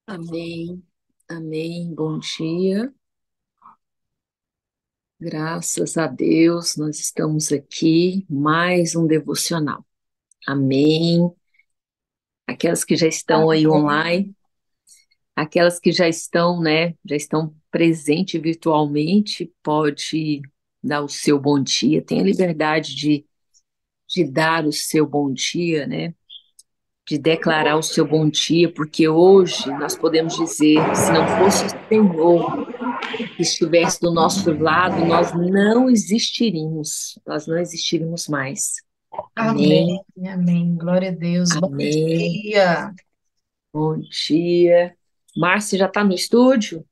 Amém, amém. Bom dia, graças a Deus, nós estamos aqui, mais um devocional. Amém. Aquelas que já estão aí Amém. online, aquelas que já estão, né, já estão presentes virtualmente, pode dar o seu bom dia, tenha liberdade de dar o seu bom dia, né, de declarar o seu bom dia, porque hoje nós podemos dizer, se não fosse o Senhor que estivesse do nosso lado, nós não existiríamos mais. Amém. Amém, Amém. Glória a Deus. Bom amém, dia. bom dia. Márcia já está no estúdio?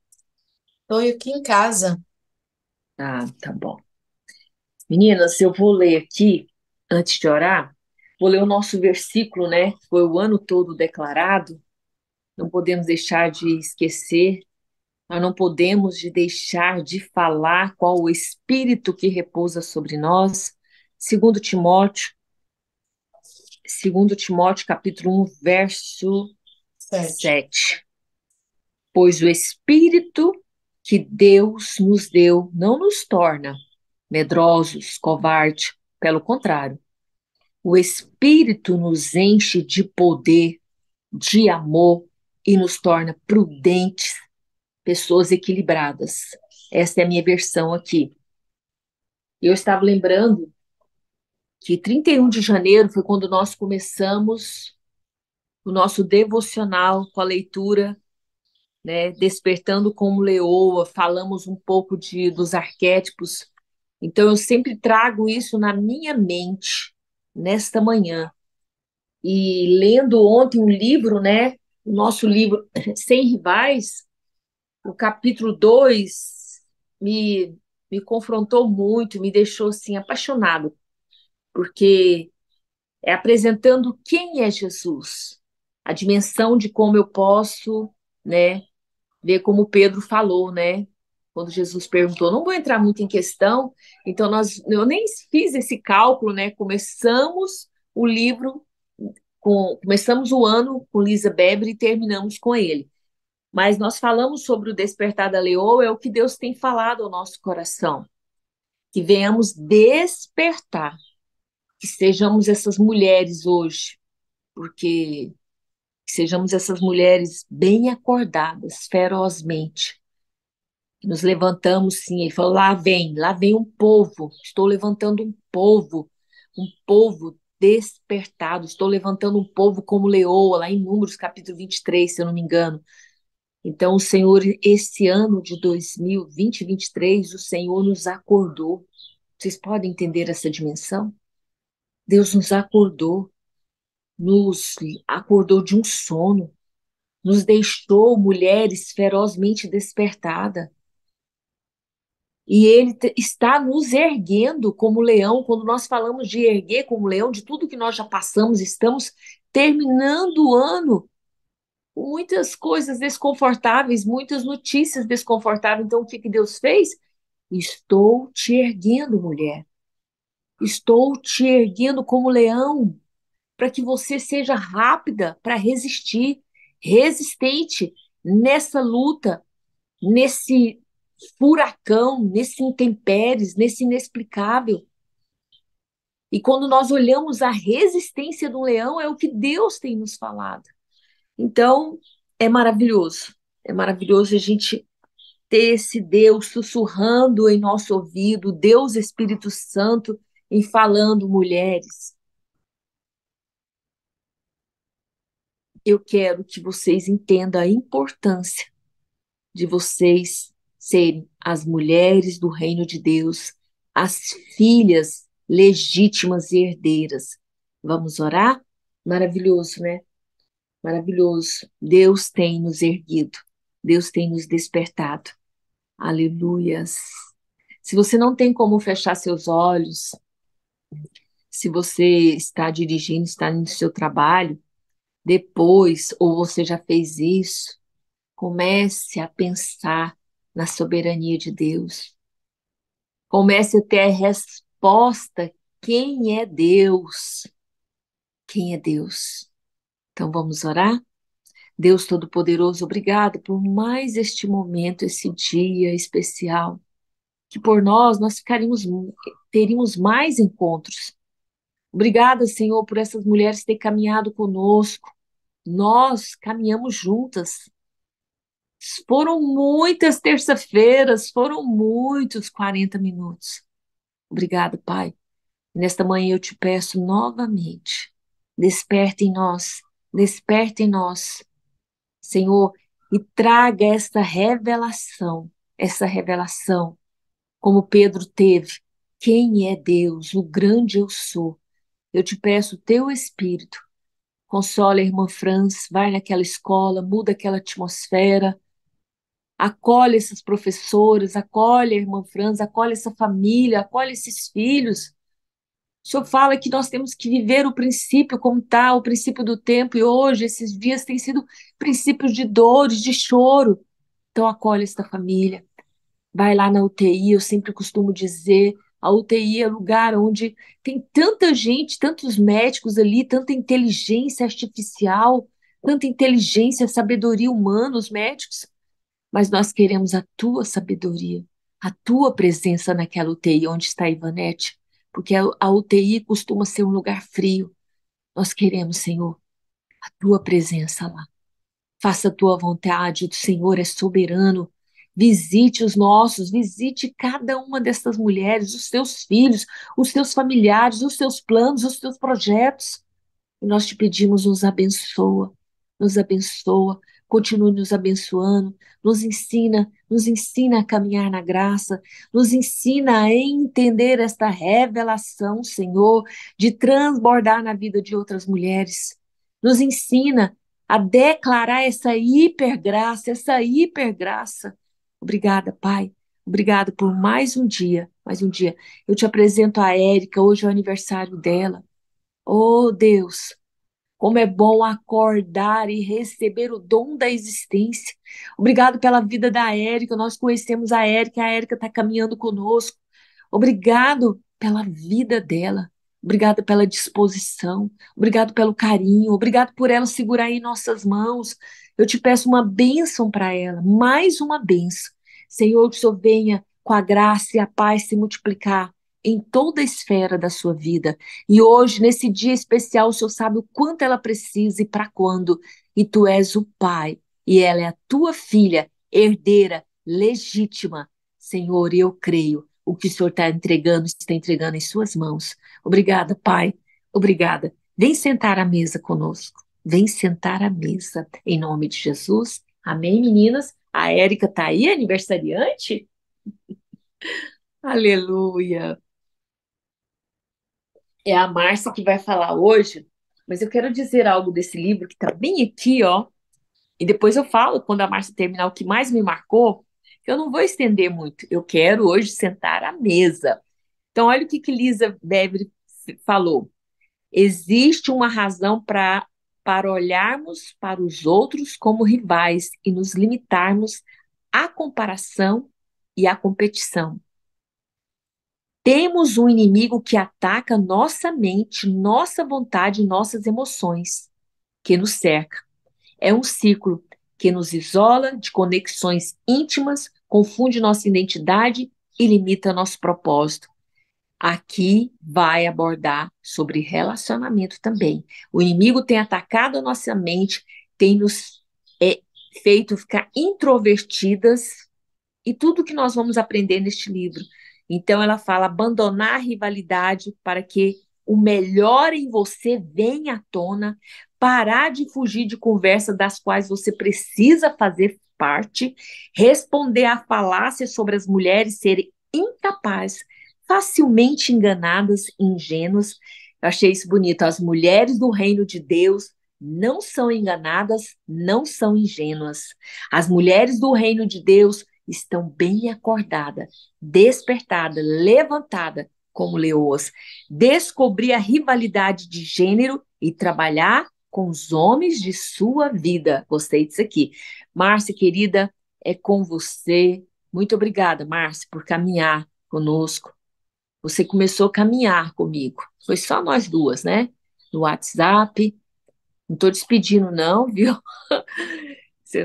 Estou aqui em casa. Ah, tá bom. Meninas, eu vou ler aqui, antes de orar, vou ler o nosso versículo, né? Foi o ano todo declarado, não podemos deixar de esquecer, nós não podemos de deixar de falar qual o Espírito que repousa sobre nós. Segundo Timóteo, Segundo Timóteo, capítulo 1, verso Sete. 7. Pois o Espírito que Deus nos deu não nos torna medrosos, covardes. Pelo contrário, o Espírito nos enche de poder, de amor e nos torna prudentes, pessoas equilibradas. Essa é a minha versão aqui. Eu estava lembrando que 31 de janeiro foi quando nós começamos o nosso devocional com a leitura, né? Despertando como leoa, falamos um pouco dos arquétipos. Então, eu sempre trago isso na minha mente, nesta manhã. E lendo ontem um livro, né? O nosso livro Sem Rivais, o capítulo 2 me confrontou muito, me deixou assim apaixonado, porque é apresentando quem é Jesus, a dimensão de como eu posso, né, ver como Pedro falou, né? Quando Jesus perguntou, não vou entrar muito em questão, então eu nem fiz esse cálculo, né? Começamos o ano com Lisa Beber e terminamos com ele. Mas nós falamos sobre o despertar da leoa, é o que Deus tem falado ao nosso coração, que venhamos despertar, que sejamos essas mulheres hoje, porque que sejamos essas mulheres bem acordadas, ferozmente, nos levantamos, sim. Ele falou: lá vem um povo. Estou levantando um povo despertado. Estou levantando um povo como leoa, lá em Números, capítulo 23, se eu não me engano. Então, o Senhor, esse ano de 2020 e 23, o Senhor nos acordou. Vocês podem entender essa dimensão? Deus nos acordou de um sono, nos deixou mulheres ferozmente despertadas. E ele está nos erguendo como leão. Quando nós falamos de erguer como leão, de tudo que nós já passamos, estamos terminando o ano com muitas coisas desconfortáveis, muitas notícias desconfortáveis. Então, o que que Deus fez? Estou te erguendo, mulher. Estou te erguendo como leão, para que você seja rápida para resistir, resistente nessa luta, nesse furacão, nesse intempéries, nesse inexplicável. E quando nós olhamos a resistência do leão, é o que Deus tem nos falado. Então, é maravilhoso. É maravilhoso a gente ter esse Deus sussurrando em nosso ouvido, Deus Espírito Santo, em falando, mulheres. Eu quero que vocês entendam a importância de vocês serem as mulheres do reino de Deus, as filhas legítimas e herdeiras. Vamos orar? Maravilhoso, né? Maravilhoso. Deus tem nos erguido, Deus tem nos despertado. Aleluias. Se você não tem como fechar seus olhos, se você está dirigindo, está no seu trabalho, depois, ou você já fez isso, comece a pensar na soberania de Deus. Comece a ter a resposta: quem é Deus? Quem é Deus? Então vamos orar? Deus Todo-Poderoso, obrigado por mais este momento, esse dia especial, que por nós teríamos mais encontros. Obrigada, Senhor, por essas mulheres ter caminhado conosco. Nós caminhamos juntas. Foram muitas terça-feiras, foram muitos 40 minutos. Obrigado, Pai. Nesta manhã eu te peço novamente, desperta em nós, Senhor, e traga essa revelação, como Pedro teve. Quem é Deus? O grande eu sou. Eu te peço, teu Espírito, consola a irmã Franz, vai naquela escola, muda aquela atmosfera, acolhe essas professoras, acolhe a irmã Franz, acolhe essa família, acolhe esses filhos. O Senhor fala que nós temos que viver o princípio como está, o princípio do tempo, e hoje, esses dias, têm sido princípios de dores, de choro. Então, acolhe esta família. Vai lá na UTI, eu sempre costumo dizer, a UTI é lugar onde tem tanta gente, tantos médicos ali, tanta inteligência artificial, tanta inteligência, sabedoria humana, os médicos, mas nós queremos a tua sabedoria, a tua presença naquela UTI onde está a Ivanete, porque a UTI costuma ser um lugar frio. Nós queremos, Senhor, a tua presença lá. Faça a tua vontade, o Senhor é soberano. Visite os nossos, visite cada uma dessas mulheres, os teus filhos, os teus familiares, os teus planos, os teus projetos. E nós te pedimos, nos abençoa, continue nos abençoando, nos ensina a caminhar na graça, nos ensina a entender esta revelação, Senhor, de transbordar na vida de outras mulheres. Nos ensina a declarar essa hipergraça, essa hipergraça. Obrigada, Pai. Obrigada por mais um dia, mais um dia. Eu te apresento a Érica, hoje é o aniversário dela. Oh, Deus, como é bom acordar e receber o dom da existência. Obrigado pela vida da Érica. Nós conhecemos a Érica está caminhando conosco. Obrigado pela vida dela. Obrigado pela disposição. Obrigado pelo carinho. Obrigado por ela segurar em nossas mãos. Eu te peço uma bênção para ela, mais uma bênção. Senhor, que o Senhor venha com a graça e a paz se multiplicar em toda a esfera da sua vida. E hoje, nesse dia especial, o Senhor sabe o quanto ela precisa e para quando. E tu és o Pai, e ela é a tua filha, herdeira, legítima. Senhor, eu creio. O que o Senhor está entregando em suas mãos. Obrigada, Pai. Obrigada. Vem sentar à mesa conosco. Vem sentar à mesa, em nome de Jesus. Amém, meninas? A Érica está aí, aniversariante? Aleluia. É a Márcia que vai falar hoje, mas eu quero dizer algo desse livro que está bem aqui, ó. E depois eu falo, quando a Márcia terminar, o que mais me marcou, que eu não vou estender muito. Eu quero hoje sentar à mesa. Então, olha o que Lisa Bebre falou. Existe uma razão para olharmos para os outros como rivais e nos limitarmos à comparação e à competição. Temos um inimigo que ataca nossa mente, nossa vontade e nossas emoções, que nos cerca. É um ciclo que nos isola de conexões íntimas, confunde nossa identidade e limita nosso propósito. Aqui vai abordar sobre relacionamento também. O inimigo tem atacado a nossa mente, tem nos feito ficar introvertidas, e tudo que nós vamos aprender neste livro. Então, ela fala abandonar a rivalidade para que o melhor em você venha à tona, parar de fugir de conversas das quais você precisa fazer parte, responder à falácia sobre as mulheres serem incapazes, facilmente enganadas e ingênuas. Eu achei isso bonito. As mulheres do reino de Deus não são enganadas, não são ingênuas. As mulheres do reino de Deus estão bem acordadas, despertadas, levantadas como leoas. Descobrir a rivalidade de gênero e trabalhar com os homens de sua vida. Gostei disso aqui. Márcia, querida, é com você. Muito obrigada, Márcia, por caminhar conosco. Você começou a caminhar comigo. Foi só nós duas, né? No WhatsApp. Não tô despedindo, não, viu?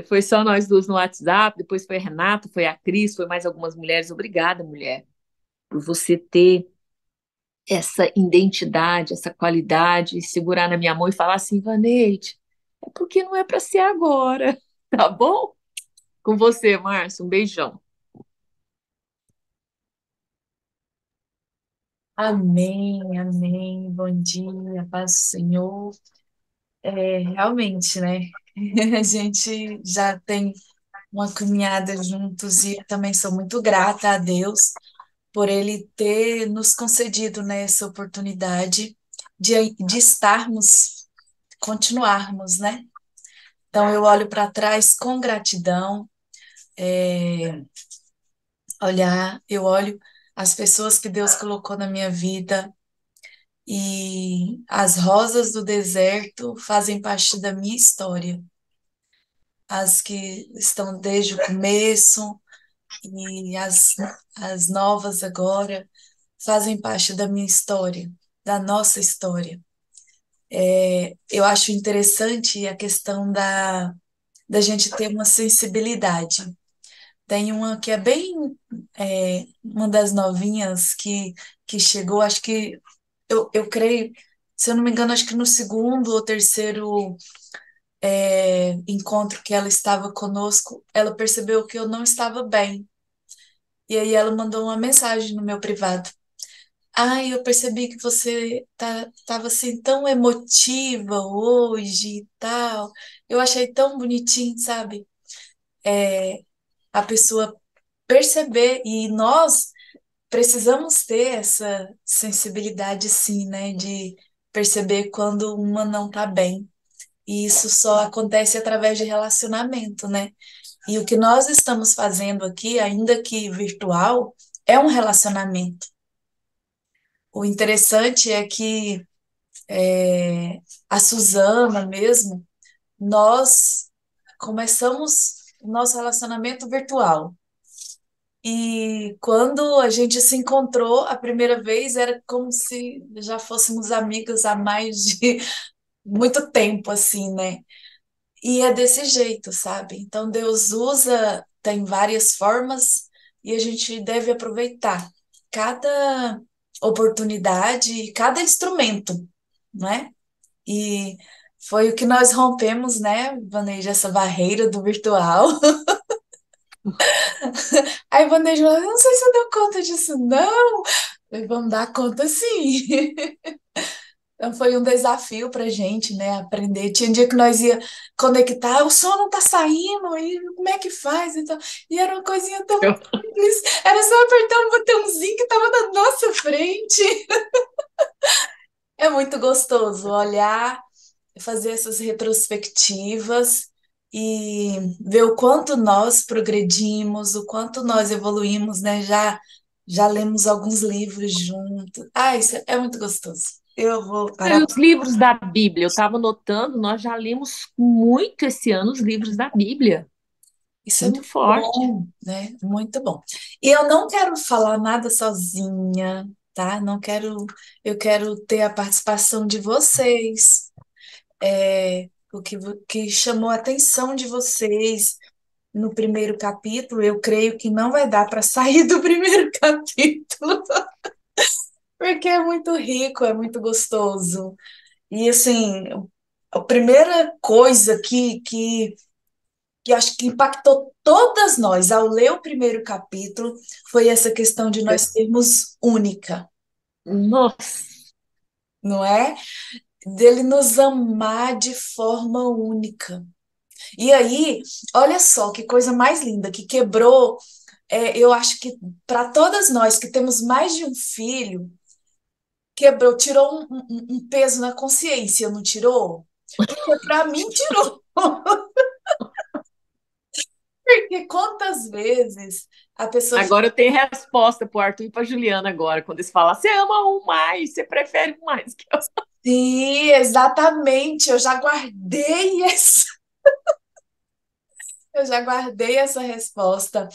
Foi só nós duas no WhatsApp, depois foi a Renata, foi a Cris, foi mais algumas mulheres. Obrigada, mulher, por você ter essa identidade, essa qualidade, e segurar na minha mão e falar assim, Vaneide, é porque não é para ser agora, tá bom? Com você, Márcio, um beijão. Amém, amém. Bom dia, paz do Senhor. Realmente, né? A gente já tem uma caminhada juntos e eu também sou muito grata a Deus por Ele ter nos concedido, né, essa oportunidade de estarmos, continuarmos, né? Então eu olho para trás com gratidão, eu olho as pessoas que Deus colocou na minha vida e as rosas do deserto fazem parte da minha história. As que estão desde o começo e as novas agora fazem parte da minha história, da nossa história. Eu acho interessante a questão da gente ter uma sensibilidade. Tem uma que é bem, uma das novinhas que chegou, acho que, eu creio, se eu não me engano, acho que no segundo ou terceiro encontro que ela estava conosco, ela percebeu que eu não estava bem. E aí ela mandou uma mensagem no meu privado. Ai, eu percebi que você tava assim tão emotiva hoje e tal. Eu achei tão bonitinho, sabe? A pessoa perceber e nós precisamos ter essa sensibilidade, sim, né? De perceber quando uma não tá bem. E isso só acontece através de relacionamento, né? E o que nós estamos fazendo aqui, ainda que virtual, é um relacionamento. O interessante é que a Suzana mesmo, nós começamos o nosso relacionamento virtual. E quando a gente se encontrou a primeira vez, era como se já fôssemos amigas há mais de muito tempo, assim, né? E é desse jeito, sabe? Então Deus usa, tem várias formas e a gente deve aproveitar cada oportunidade, cada instrumento, não é? E foi o que nós rompemos, né, Vaneja, essa barreira do virtual. Aí Vaneja falou, eu não sei se eu dou conta disso, não. Eu falei, vamos dar conta sim. Então foi um desafio pra gente, né, aprender. Tinha dia que nós ia conectar, o som não tá saindo, e como é que faz? Então, e era uma coisinha tão simples, era só apertar um botãozinho que tava na nossa frente. É muito gostoso olhar, fazer essas retrospectivas e ver o quanto nós progredimos, o quanto nós evoluímos, né? Já lemos alguns livros juntos. Ah, isso é muito gostoso. Eu vou E parar. os livros da Bíblia, eu estava notando, nós já lemos muito esse ano os livros da Bíblia. Isso é Muito muito forte. bom, né? Muito bom. E eu não quero falar nada sozinha, tá? Não quero, eu quero ter a participação de vocês. O que chamou a atenção de vocês no primeiro capítulo, eu creio que não vai dar para sair do primeiro capítulo, porque é muito rico, é muito gostoso. E assim, a primeira coisa que acho que impactou todas nós ao ler o primeiro capítulo foi essa questão de nós sermos única, Nossa, não é? Dele nos amar de forma única. E aí, olha só que coisa mais linda, que quebrou. Eu acho que para todas nós que temos mais de um filho, quebrou, tirou um peso na consciência, não tirou? Porque para mim tirou. Porque quantas vezes a pessoa fica agora eu tenho resposta para o Arthur e para a Juliana agora, quando eles falam, você ama um mais, você prefere um mais que eu. Sim, exatamente. Eu já guardei essa resposta,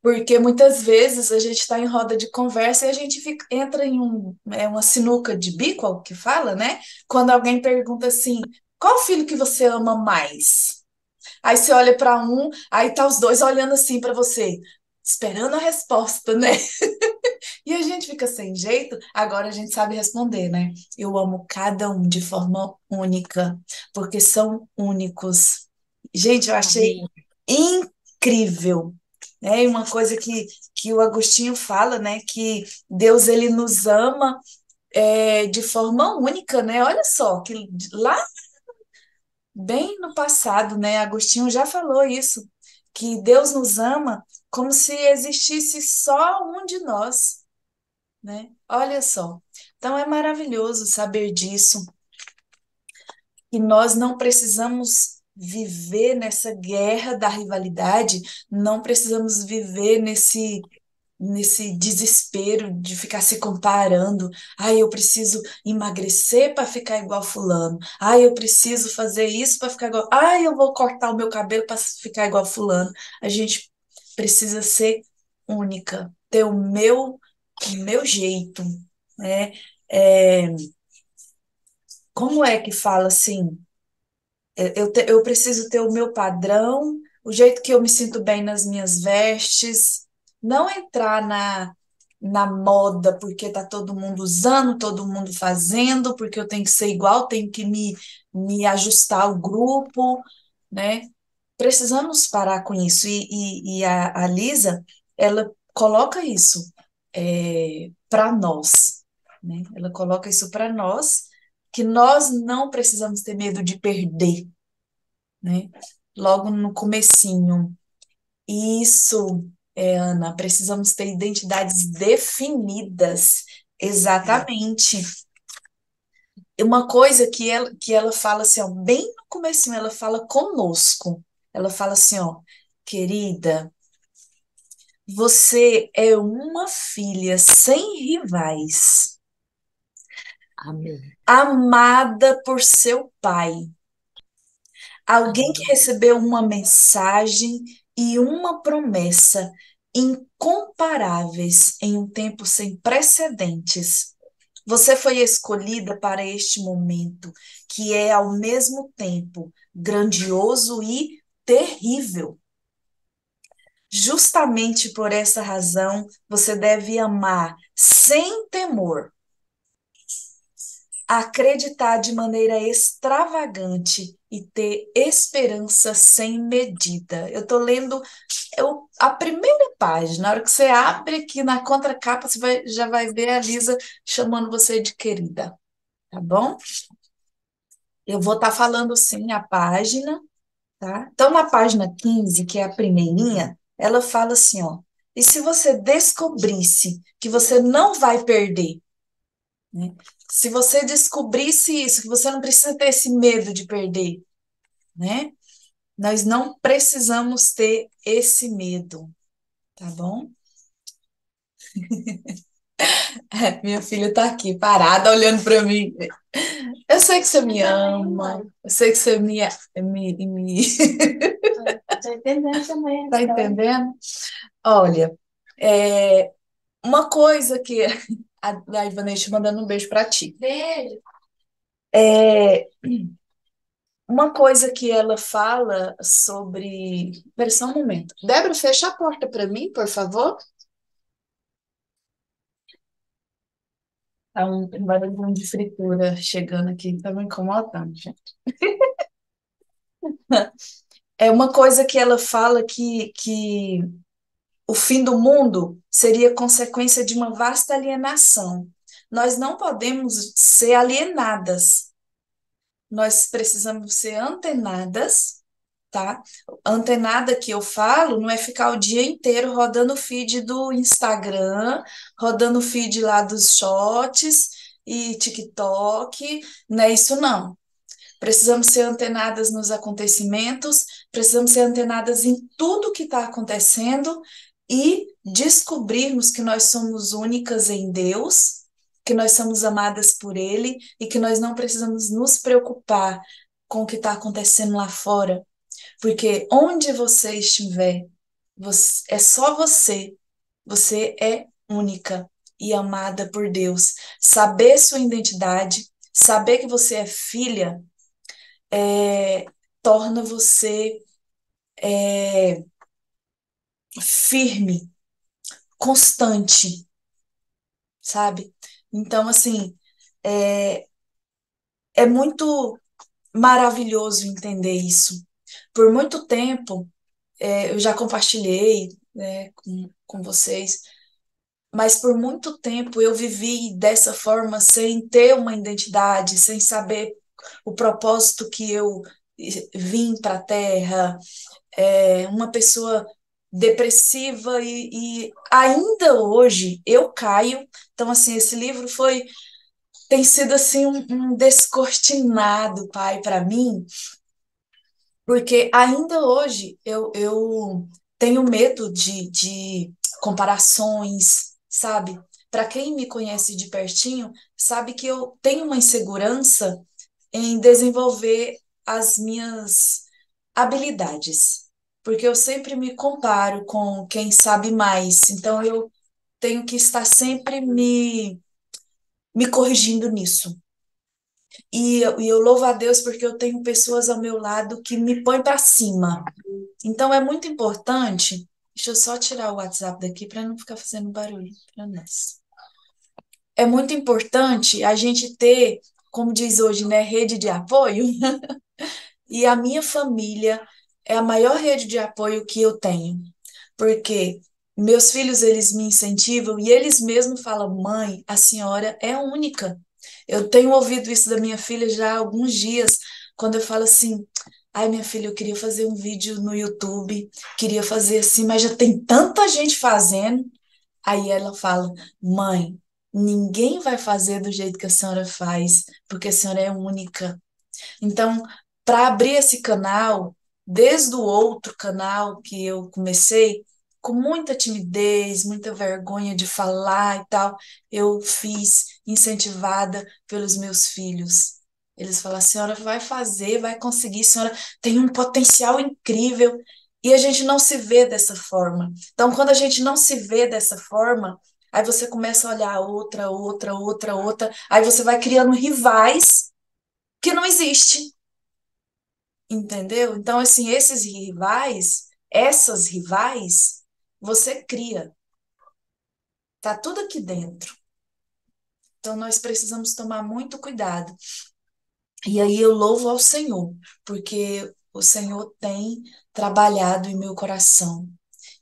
porque muitas vezes a gente está em roda de conversa e a gente entra em uma sinuca de bico, que fala, né? Quando alguém pergunta assim, Qual filho que você ama mais? Aí você olha para um, aí tá os dois olhando assim para você, esperando a resposta, né? E a gente fica sem jeito, agora a gente sabe responder, né? Eu amo cada um de forma única, porque são únicos. Gente, eu achei Amém. incrível. É uma coisa que o Agostinho fala, né? Que Deus ele nos ama de forma única, né? Olha só, que lá bem no passado, né? Agostinho já falou isso, que Deus nos ama como se existisse só um de nós, né? Olha só. Então é maravilhoso saber disso, que nós não precisamos viver nessa guerra da rivalidade, não precisamos viver nesse desespero de ficar se comparando. Ai, eu preciso emagrecer para ficar igual fulano. Ai, eu preciso fazer isso para ficar igual. Ai, eu vou cortar o meu cabelo para ficar igual fulano. A gente precisa ser única, ter o meu jeito, né? É, como é que fala assim? Eu preciso ter o meu padrão, o jeito que eu me sinto bem nas minhas vestes, não entrar na moda porque tá todo mundo usando, todo mundo fazendo, porque eu tenho que ser igual, tenho que me ajustar ao grupo, né? Precisamos parar com isso. E a Lisa, ela coloca isso para nós, né? Ela coloca isso para nós, que nós não precisamos ter medo de perder, né? Logo no comecinho. Isso, Ana, precisamos ter identidades definidas. Exatamente. Uma coisa que ela fala assim, ó, bem no comecinho, ela fala conosco. Ela fala assim, ó, querida, você é uma filha sem rivais, Amém. amada por seu pai. Alguém que Amém. recebeu uma mensagem e uma promessa incomparáveis em um tempo sem precedentes. Você foi escolhida para este momento, que é ao mesmo tempo grandioso e terrível. Justamente por essa razão, você deve amar sem temor, acreditar de maneira extravagante e ter esperança sem medida. Eu estou lendo a primeira página. Na hora que você abre aqui na contracapa, você já vai ver a Lisa chamando você de querida, tá bom? Eu vou estar falando sim a página, tá? Então, na página 15, que é a primeirinha, ela fala assim, ó. E se você descobrisse que você não vai perder, né? Se você descobrisse isso, que você não precisa ter esse medo de perder, né? Nós não precisamos ter esse medo, tá bom? Minha filha tá aqui, parada, olhando para mim. Eu sei que você me ama, eu sei que você me... Tô entendendo também. Tá entendendo? Olha, é, uma coisa que a Ivanete mandando um beijo para ti. Beijo. É, uma coisa que ela fala sobre. Espera só um momento. Débora, fecha a porta para mim, por favor. Tá um barulho de fritura chegando aqui, tá me incomodando, gente. É uma coisa que ela fala que o fim do mundo seria consequência de uma vasta alienação. Nós não podemos ser alienadas, nós precisamos ser antenadas, tá? Antenada que eu falo não é ficar o dia inteiro rodando o feed do Instagram, rodando o feed lá dos shorts e TikTok, não é isso não. Precisamos ser antenadas nos acontecimentos, precisamos ser antenadas em tudo que está acontecendo e descobrirmos que nós somos únicas em Deus, que nós somos amadas por Ele e que nós não precisamos nos preocupar com o que está acontecendo lá fora, porque onde você estiver, é só você. Você é única e amada por Deus. Saber sua identidade, saber que você é filha é, torna você firme, constante, sabe? Então, assim, é, é muito maravilhoso entender isso. Por muito tempo, eu já compartilhei, né, com vocês, mas por muito tempo eu vivi dessa forma sem ter uma identidade, sem saber o propósito que eu vim para a Terra, uma pessoa depressiva e ainda hoje eu caio. Então, assim, esse livro tem sido assim um descortinado, pai, para mim, porque ainda hoje eu tenho medo de comparações, sabe? Para quem me conhece de pertinho, sabe que eu tenho uma insegurança em desenvolver as minhas habilidades, porque eu sempre me comparo com quem sabe mais, então eu tenho que estar sempre me corrigindo nisso. E eu louvo a Deus porque eu tenho pessoas ao meu lado que me põem para cima. Então é muito importante. Deixa eu só tirar o WhatsApp daqui para não ficar fazendo barulho para nós. É muito importante a gente ter, como diz hoje, né, rede de apoio. E a minha família é a maior rede de apoio que eu tenho, porque meus filhos eles me incentivam e eles mesmos falam: "Mãe, a senhora é única". Eu tenho ouvido isso da minha filha já há alguns dias, quando eu falo assim: "Ai, minha filha, eu queria fazer um vídeo no YouTube, queria fazer assim, mas já tem tanta gente fazendo". Aí ela fala: "Mãe, ninguém vai fazer do jeito que a senhora faz, porque a senhora é única". Então, para abrir esse canal, desde o outro canal que eu comecei, com muita timidez, muita vergonha de falar e tal, eu fiz incentivada pelos meus filhos. Eles falam: "A senhora vai fazer, vai conseguir, a senhora tem um potencial incrível". E a gente não se vê dessa forma. Então, quando a gente não se vê dessa forma, aí você começa a olhar outra, outra, outra, outra, aí você vai criando rivais que não existem. Entendeu? Então, assim, esses rivais, essas rivais, você cria. Tá tudo aqui dentro. Então, nós precisamos tomar muito cuidado. E aí eu louvo ao Senhor, porque o Senhor tem trabalhado em meu coração.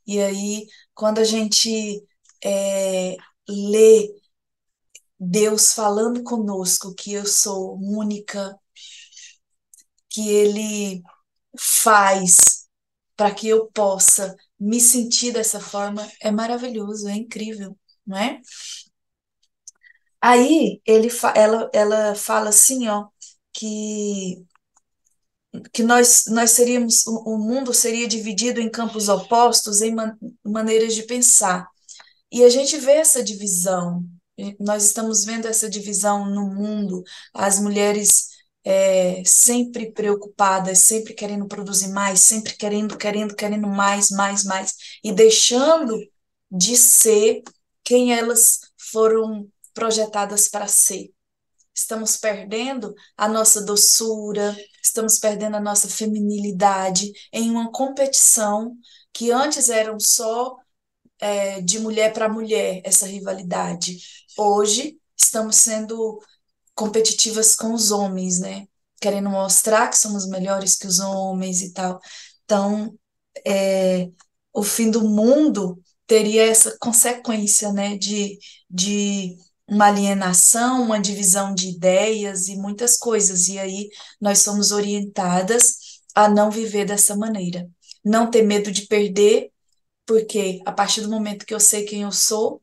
E aí, quando a gente lê Deus falando conosco que eu sou única, que Ele faz para que eu possa me sentir dessa forma, é maravilhoso, é incrível, não é? Aí ela fala assim, ó, que, que nós seríamos, o mundo seria dividido em campos opostos, em maneiras de pensar. E a gente vê essa divisão, nós estamos vendo essa divisão no mundo, as mulheres sempre preocupadas, sempre querendo produzir mais, sempre querendo mais, mais, mais, e deixando de ser quem elas foram projetadas para ser. Estamos perdendo a nossa doçura, estamos perdendo a nossa feminilidade em uma competição que antes eram só de mulher para mulher, essa rivalidade. Hoje estamos sendo competitivas com os homens, né? Querendo mostrar que somos melhores que os homens e tal. Então, o fim do mundo teria essa consequência, né? De uma alienação, uma divisão de ideias e muitas coisas. E aí nós somos orientadas a não viver dessa maneira. Não ter medo de perder, porque a partir do momento que eu sei quem eu sou,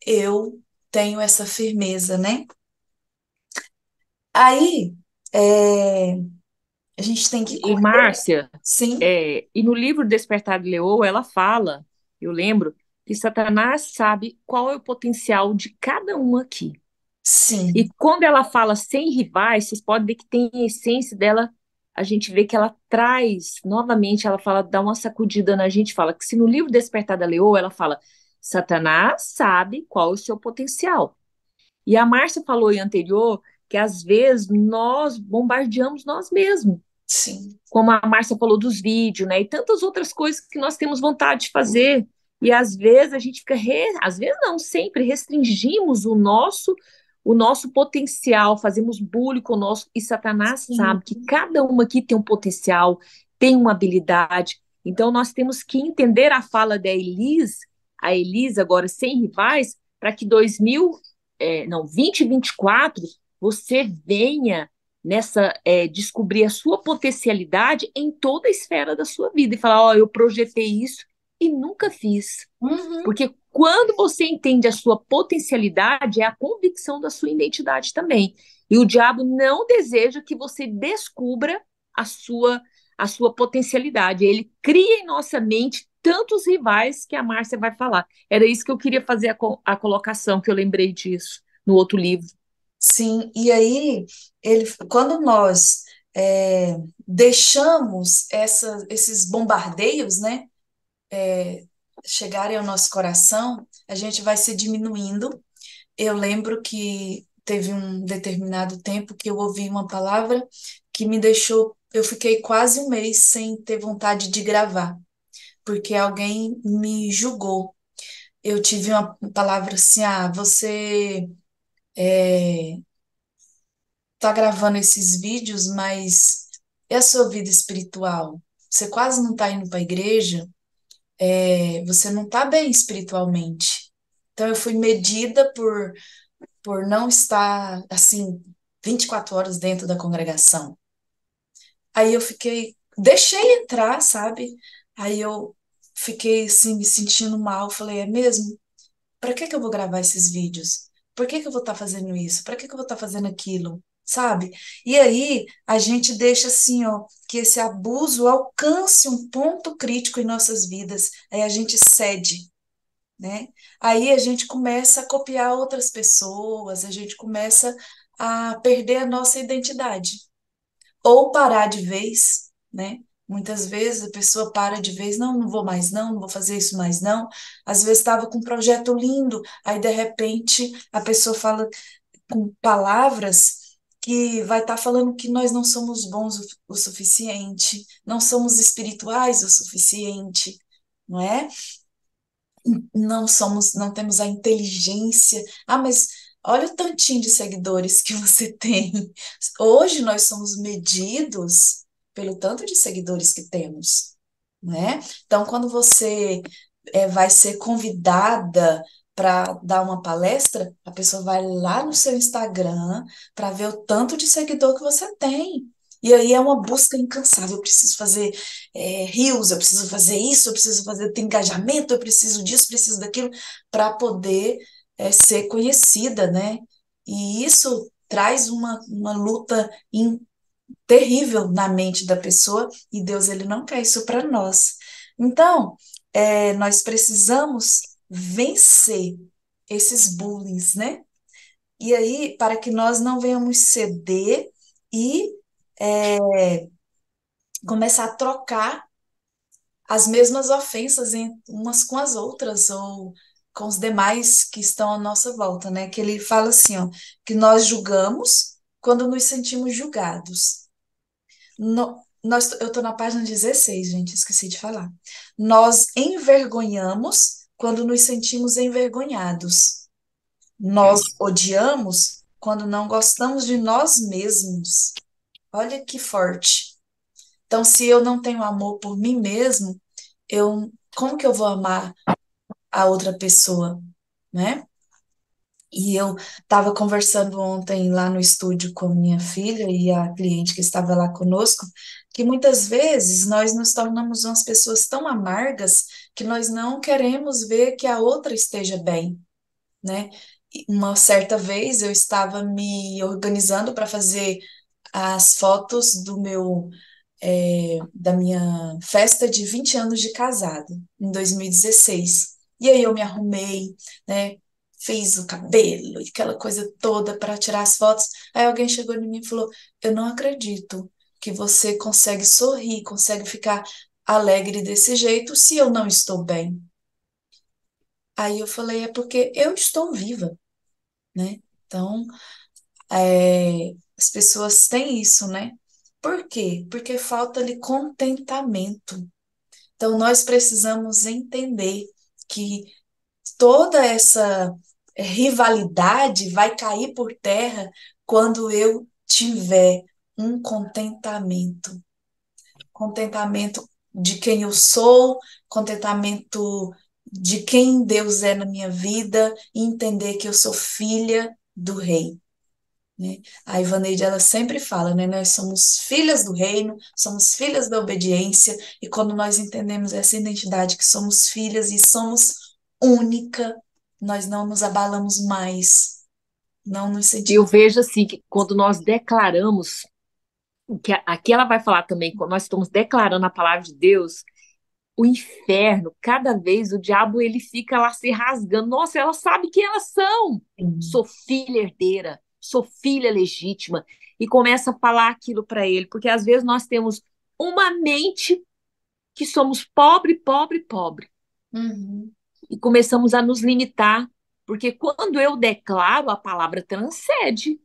eu tenho essa firmeza, né? Aí, a gente tem que E correr, Márcia, sim, e no livro Despertar de Leoa, ela fala, eu lembro, que Satanás sabe qual é o potencial de cada um aqui. sim, E quando ela fala sem rivais, vocês podem ver que tem a essência dela, a gente vê que ela traz, novamente, ela fala, dá uma sacudida na gente, fala que se no livro Despertar da Leoa, ela fala, Satanás sabe qual é o seu potencial. E a Márcia falou em anterior que às vezes nós bombardeamos nós mesmos, sim, como a Márcia falou dos vídeos, né? E tantas outras coisas que nós temos vontade de fazer. E às vezes a gente fica, às vezes não, sempre restringimos o nosso potencial, fazemos bullying com o nosso, e Satanás sim, sabe que cada uma aqui tem um potencial, tem uma habilidade. Então nós temos que entender a fala da Elis, a Elis agora sem rivais, para que 2024 você venha descobrir a sua potencialidade em toda a esfera da sua vida e falar, ó, eu projetei isso e nunca fiz. uhum, Porque quando você entende a sua potencialidade, é a convicção da sua identidade também. E o diabo não deseja que você descubra a sua a sua potencialidade. Ele cria em nossa mente tantos rivais que a Márcia vai falar. Era isso que eu queria fazer a colocação, que eu lembrei disso no outro livro. sim. E aí, quando nós deixamos esses bombardeios, né, chegarem ao nosso coração, a gente vai se diminuindo. Eu lembro que teve um determinado tempo que eu ouvi uma palavra que me deixou. Eu fiquei quase um mês sem ter vontade de gravar, porque alguém me julgou. Eu tive uma palavra assim: ah, você tá gravando esses vídeos, mas e a sua vida espiritual? Você quase não tá indo para a igreja, você não tá bem espiritualmente. Então eu fui medida por não estar assim 24 horas dentro da congregação. Aí eu fiquei, deixei entrar, sabe? Aí eu fiquei assim me sentindo mal, falei, é mesmo? Para que que eu vou gravar esses vídeos? Por que que eu vou estar fazendo isso? Para que que eu vou estar fazendo aquilo? Sabe? E aí a gente deixa assim, ó, que esse abuso alcance um ponto crítico em nossas vidas. Aí a gente cede, né? Aí a gente começa a copiar outras pessoas, a gente começa a perder a nossa identidade ou parar de vez, né? Muitas vezes a pessoa para de vez, não, não vou mais, não, não vou fazer isso mais, não. Às vezes estava com um projeto lindo, aí de repente a pessoa fala com palavras que vai estar falando que nós não somos bons o suficiente, não somos espirituais o suficiente, não é? Não somos, não temos a inteligência. Ah, mas olha o tantinho de seguidores que você tem. Hoje nós somos medidos pelo tanto de seguidores que temos, né? Então, quando você vai ser convidada para dar uma palestra, a pessoa vai lá no seu Instagram para ver o tanto de seguidor que você tem. E aí é uma busca incansável. Eu preciso fazer reels, eu preciso fazer isso, eu preciso fazer ter engajamento, eu preciso disso, preciso daquilo, para poder ser conhecida, né? E isso traz uma luta terrível na mente da pessoa, e Deus ele não quer isso para nós. Então, nós precisamos vencer esses bullying, né? E aí, para que nós não venhamos ceder e começar a trocar as mesmas ofensas umas com as outras, ou com os demais que estão à nossa volta, né? Que ele fala assim, ó, que nós julgamos quando nos sentimos julgados. Eu estou na página 16, gente, esqueci de falar. Nós envergonhamos quando nos sentimos envergonhados. Nós odiamos quando não gostamos de nós mesmos. Olha que forte. Então, se eu não tenho amor por mim mesmo, como que eu vou amar a outra pessoa, né? E eu estava conversando ontem lá no estúdio com minha filha e a cliente que estava lá conosco, que muitas vezes nós nos tornamos umas pessoas tão amargas que nós não queremos ver que a outra esteja bem, né? E uma certa vez eu estava me organizando para fazer as fotos da minha festa de 20 anos de casado, em 2016. E aí eu me arrumei, né? Fiz o cabelo e aquela coisa toda para tirar as fotos. Aí alguém chegou em mim e falou: Eu não acredito que você consegue sorrir, consegue ficar alegre desse jeito se eu não estou bem. Aí eu falei: É porque eu estou viva, né? Então, As pessoas têm isso, né? Por quê? Porque falta-lhe contentamento. Então, nós precisamos entender que toda essa rivalidade vai cair por terra quando eu tiver um contentamento. Contentamento de quem eu sou, contentamento de quem Deus é na minha vida e entender que eu sou filha do rei, né? A Ivaneide, ela sempre fala, né? Nós somos filhas do reino, somos filhas da obediência, e quando nós entendemos essa identidade, que somos filhas e somos única, nós não nos abalamos mais, não nos Eu sentimos. vejo assim que quando nós declaramos, que aqui ela vai falar também, quando nós estamos declarando a palavra de Deus, o inferno, cada vez o diabo ele fica lá se rasgando. Nossa, ela sabe quem elas são. Sim. Sou filha herdeira, sou filha legítima. E começa a falar aquilo para ele, porque às vezes nós temos uma mente que somos pobre, pobre, pobre. Uhum. E começamos a nos limitar, porque quando eu declaro, a palavra transcende.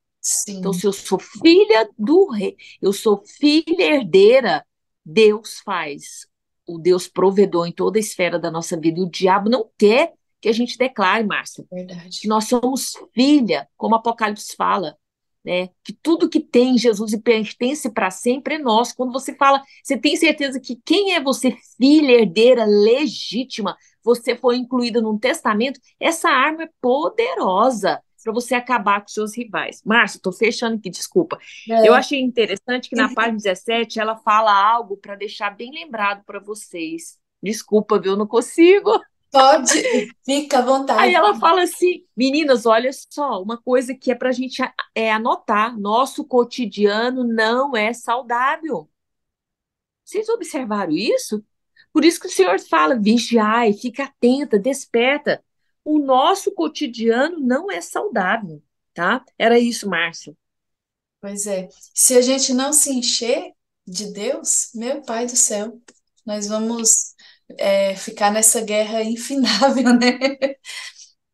Então, Sim, se eu sou filha do rei, eu sou filha herdeira, Deus faz. O Deus provedor em toda a esfera da nossa vida. E o diabo não quer que a gente declare, Márcia, que verdade. nós somos filha, como Apocalipse fala, né? Que tudo que tem em Jesus e pertence para sempre é nosso. Quando você fala, você tem certeza que quem é você, filha herdeira legítima, você foi incluída num testamento, essa arma é poderosa para você acabar com seus rivais. Márcio, estou fechando aqui, desculpa. Eu É, achei interessante que na página 17 ela fala algo para deixar bem lembrado para vocês. Desculpa, viu? Eu não consigo. pode, fica à Aí vontade. ela fala assim, meninas, olha só, uma coisa que é para a gente anotar, nosso cotidiano não é saudável. Vocês observaram isso? Por isso que o Senhor fala, vigiai, fica atenta, desperta. O nosso cotidiano não é saudável, tá? Era isso, Márcio. Pois é, se a gente não se encher de Deus, meu Pai do céu, nós vamos ficar nessa guerra infindável, né?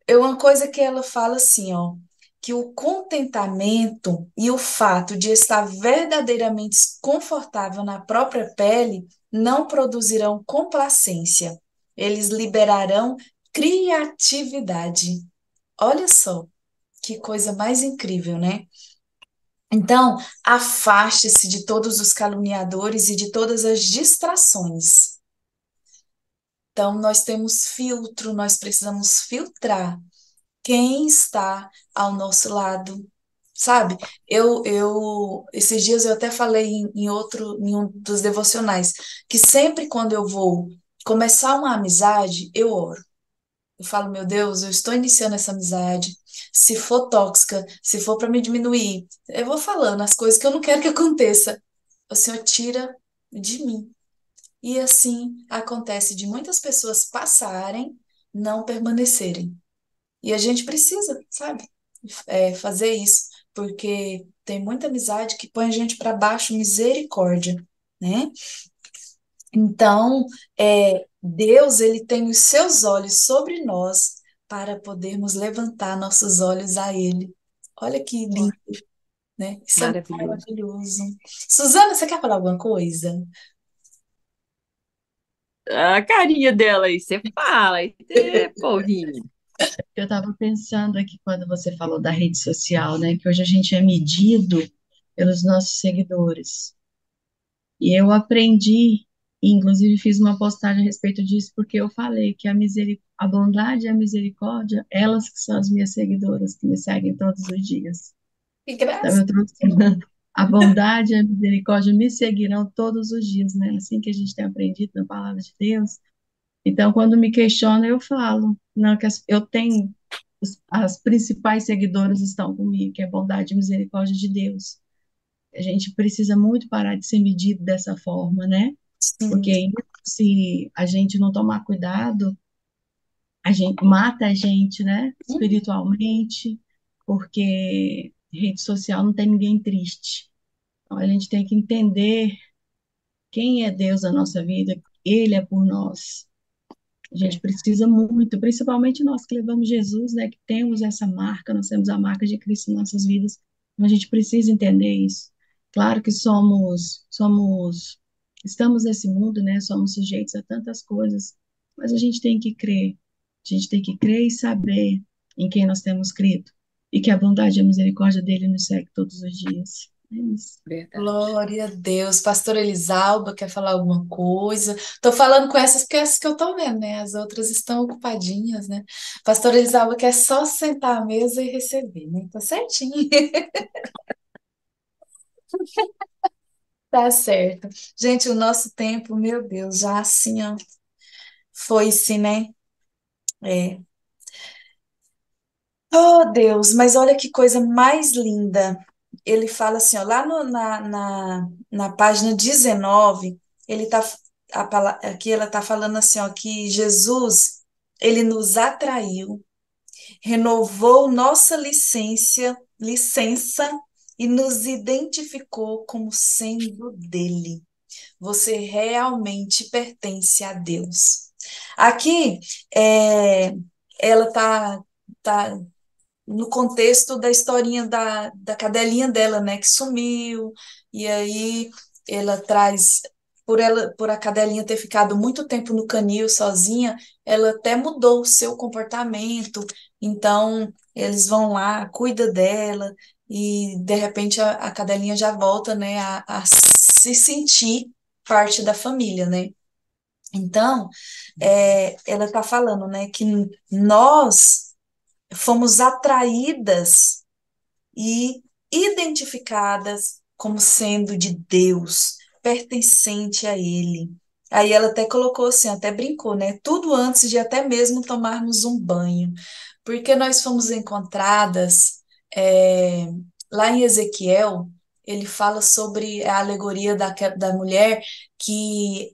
É uma coisa que ela fala assim, ó, que o contentamento e o fato de estar verdadeiramente confortável na própria pele não produzirão complacência. Eles liberarão criatividade. Olha só, que coisa mais incrível, né? Então, afaste-se de todos os caluniadores e de todas as distrações. Então, nós temos filtro, nós precisamos filtrar quem está ao nosso lado, sabe? Esses dias eu até falei em um dos devocionais, que sempre quando eu vou começar uma amizade, eu oro. Eu falo, meu Deus, eu estou iniciando essa amizade. Se for tóxica, se for para me diminuir, eu vou falando as coisas que eu não quero que aconteça. O Senhor tira de mim. E assim acontece de muitas pessoas passarem, não permanecerem. E a gente precisa, sabe, fazer isso, porque tem muita amizade que põe a gente para baixo, misericórdia, né? Então, Deus, ele tem os seus olhos sobre nós para podermos levantar nossos olhos a Ele. Olha que lindo, né? Isso é Maravilhoso. maravilhoso. Suzana, você quer falar alguma coisa? A carinha dela aí, você fala, aí, porrinho. Eu estava pensando aqui quando você falou da rede social, né, que hoje a gente é medido pelos nossos seguidores. E eu aprendi, e inclusive fiz uma postagem a respeito disso, porque eu falei que a bondade e a misericórdia, elas que são as minhas seguidoras, que me seguem todos os dias. Que Então graça. eu trouxe a bondade e a misericórdia me seguirão todos os dias, né? Assim que a gente tem aprendido na palavra de Deus. Então, quando me questionam, eu falo, não, que eu tenho, as principais seguidoras estão comigo, que é a bondade e misericórdia de Deus. A gente precisa muito parar de ser medido dessa forma, né? Sim. Porque se a gente não tomar cuidado, a gente mata a gente, né? Espiritualmente, porque rede social não tem ninguém triste. Então, a gente tem que entender quem é Deus na nossa vida, Ele é por nós. A gente precisa muito, principalmente nós que levamos Jesus, né, que temos essa marca, nós temos a marca de Cristo em nossas vidas. A gente precisa entender isso. Claro que estamos nesse mundo, né? Somos sujeitos a tantas coisas, mas a gente tem que crer. A gente tem que crer e saber em quem nós temos crido. E que a bondade e a misericórdia dele nos segue todos os dias. É isso. Verdade. Glória a Deus. Pastora Elisalba quer falar alguma coisa? Tô falando com essas porque é essas que eu tô vendo, né? As outras estão ocupadinhas, né? Pastora Elisalba quer só sentar à mesa e receber, né? Tá certinho. Tá certo. Gente, o nosso tempo, meu Deus, já assim, ó, foi-se, né? É. Oh, Deus, mas olha que coisa mais linda. Ele fala assim, ó, lá na página 19, ele tá, aqui ela tá falando assim, ó, que Jesus, ele nos atraiu, renovou nossa licença e nos identificou como sendo dele. Você realmente pertence a Deus. Aqui, é, ela tá no contexto da historinha da cadelinha dela, né, que sumiu, e aí ela traz, por a cadelinha ter ficado muito tempo no canil sozinha, ela até mudou o seu comportamento, então eles vão lá, cuida dela, e de repente a cadelinha já volta, né, a se sentir parte da família, né? Então, ela está falando, né, que nós fomos atraídas e identificadas como sendo de Deus, pertencente a Ele. Aí ela até colocou assim, até brincou, né? Tudo antes de até mesmo tomarmos um banho, porque nós fomos encontradas é, lá em Ezequiel, ele fala sobre a alegoria da mulher que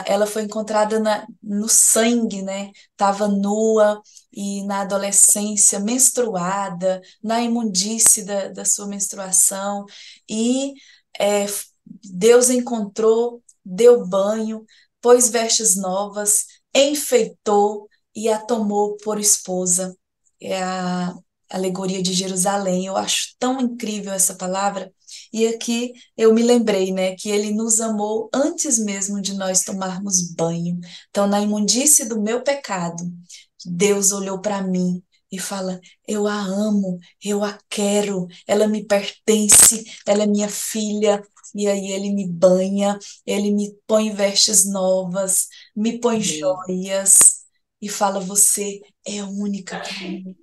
ela foi encontrada no sangue, né? Estava nua e na adolescência menstruada, na imundície da sua menstruação, e é, Deus encontrou, deu banho, pôs vestes novas, enfeitou e a tomou por esposa. É a alegoria de Jerusalém. Eu acho tão incrível essa palavra. E aqui eu me lembrei, né, que ele nos amou antes mesmo de nós tomarmos banho. Então, na imundície do meu pecado, Deus olhou para mim e fala: eu a amo, eu a quero, ela me pertence, ela é minha filha. E aí ele me banha, ele me põe vestes novas, me põe Amém. joias e fala: você é única para mim,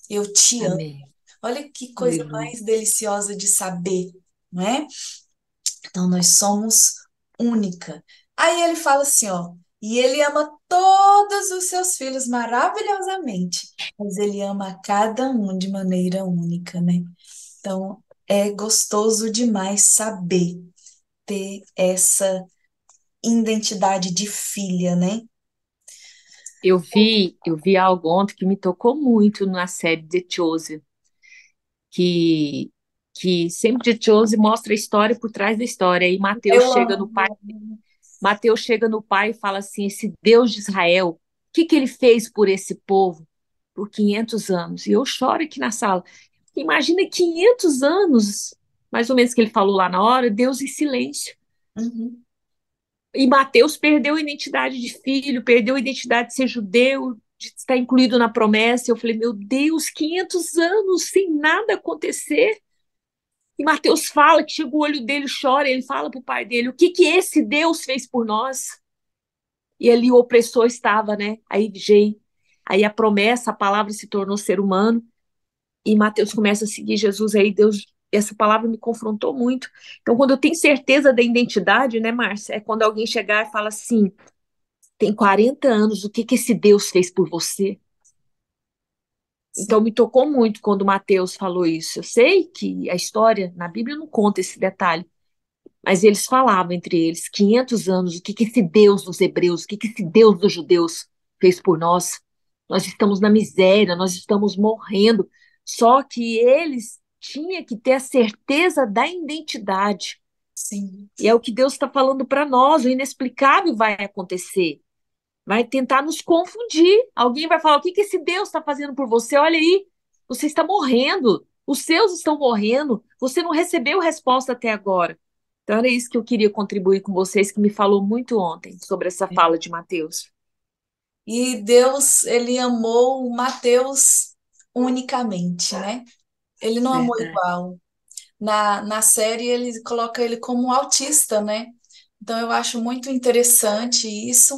eu te amo. Amém. Olha que coisa Aleluia. mais deliciosa de saber, não é? Então, nós somos única. Aí ele fala assim, ó, e ele ama todos os seus filhos maravilhosamente, mas ele ama a cada um de maneira única, né? Então, é gostoso demais saber ter essa identidade de filha, né? Eu vi algo ontem que me tocou muito na série The Chosen, que, que sempre The Chosen mostra a história por trás da história. E Mateus Eu chega no pai, amo. Mateus chega no pai e fala assim: esse Deus de Israel, o que que ele fez por esse povo por 500 anos? E eu choro aqui na sala. Imagina 500 anos, mais ou menos que ele falou lá na hora, Deus em silêncio. Uhum. E Mateus perdeu a identidade de filho, perdeu a identidade de ser judeu, de estar incluído na promessa. Eu falei, meu Deus, 500 anos sem nada acontecer. E Mateus fala que chega o olho dele, chora, ele fala para o pai dele, o que que esse Deus fez por nós? E ali o opressor estava, né? Aí a promessa, a palavra se tornou ser humano, e Mateus começa a seguir Jesus, aí Deus, essa palavra me confrontou muito. Então, quando eu tenho certeza da identidade, né, Márcia, é quando alguém chegar e fala assim, tem 40 anos, o que que esse Deus fez por você? Sim, Então me tocou muito quando Mateus falou isso. Eu sei que a história na Bíblia não conta esse detalhe, mas eles falavam entre eles, 500 anos, o que que esse Deus dos hebreus, o que que esse Deus dos judeus fez por nós? Nós estamos na miséria, nós estamos morrendo. Só que eles tinham que ter a certeza da identidade. sim, E é o que Deus está falando para nós, o inexplicável vai acontecer. Vai tentar nos confundir. Alguém vai falar: o que que esse Deus está fazendo por você? Olha aí, você está morrendo. Os seus estão morrendo, você não recebeu resposta até agora. Então era isso que eu queria contribuir com vocês, que me falou muito ontem sobre essa fala de Mateus. E Deus, ele amou o Mateus unicamente, né? Ele não amou Verdade. igual. Na série, ele coloca ele como um autista, né? Então, eu acho muito interessante isso,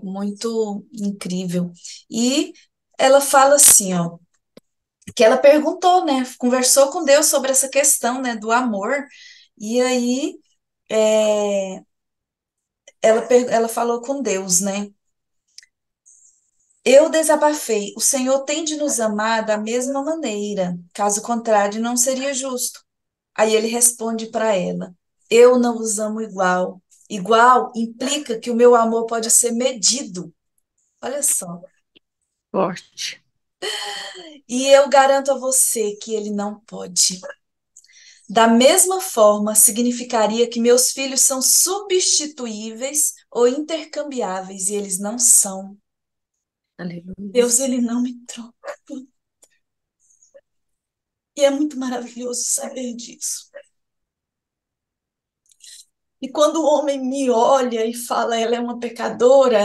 muito incrível. E ela fala assim, ó, que ela perguntou, né? Conversou com Deus sobre essa questão, né, do amor. E aí, é, ela falou com Deus, né? Eu desabafei. O Senhor tem de nos amar da mesma maneira. Caso contrário, não seria justo. Aí ele responde para ela: Eu não os amo igual. Igual implica que o meu amor pode ser medido. Olha só. Forte. E eu garanto a você que ele não pode. Da mesma forma, significaria que meus filhos são substituíveis ou intercambiáveis, e eles não são. Aleluia. Deus, ele não me troca. E é muito maravilhoso saber disso. E quando o homem me olha e fala, ela é uma pecadora,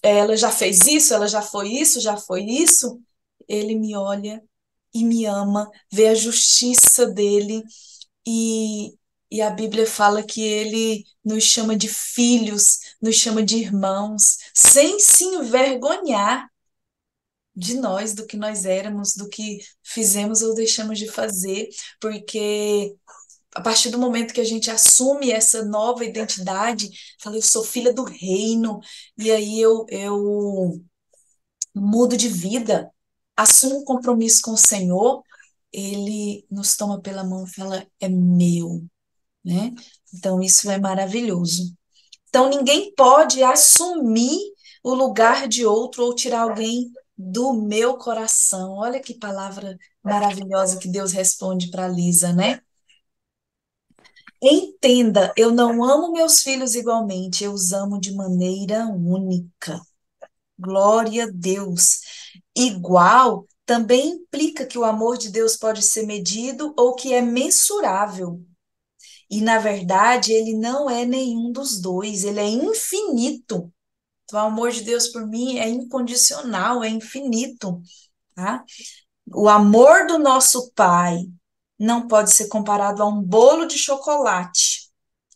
ela já fez isso, ela já foi isso, ele me olha e me ama, vê a justiça dele e, e a Bíblia fala que ele nos chama de filhos, nos chama de irmãos, sem se envergonhar de nós, do que nós éramos, do que fizemos ou deixamos de fazer, porque a partir do momento que a gente assume essa nova identidade, fala, eu sou filha do reino, e aí eu mudo de vida, assumo um compromisso com o Senhor, ele nos toma pela mão e fala, é meu, né? Então isso é maravilhoso. Então ninguém pode assumir o lugar de outro ou tirar alguém do meu coração. Olha que palavra maravilhosa que Deus responde para Lisa, né? Entenda, eu não amo meus filhos igualmente, eu os amo de maneira única. Glória a Deus. Igual também implica que o amor de Deus pode ser medido ou que é mensurável. E, na verdade, ele não é nenhum dos dois, ele é infinito. Então, o amor de Deus por mim é incondicional, é infinito, tá? O amor do nosso Pai não pode ser comparado a um bolo de chocolate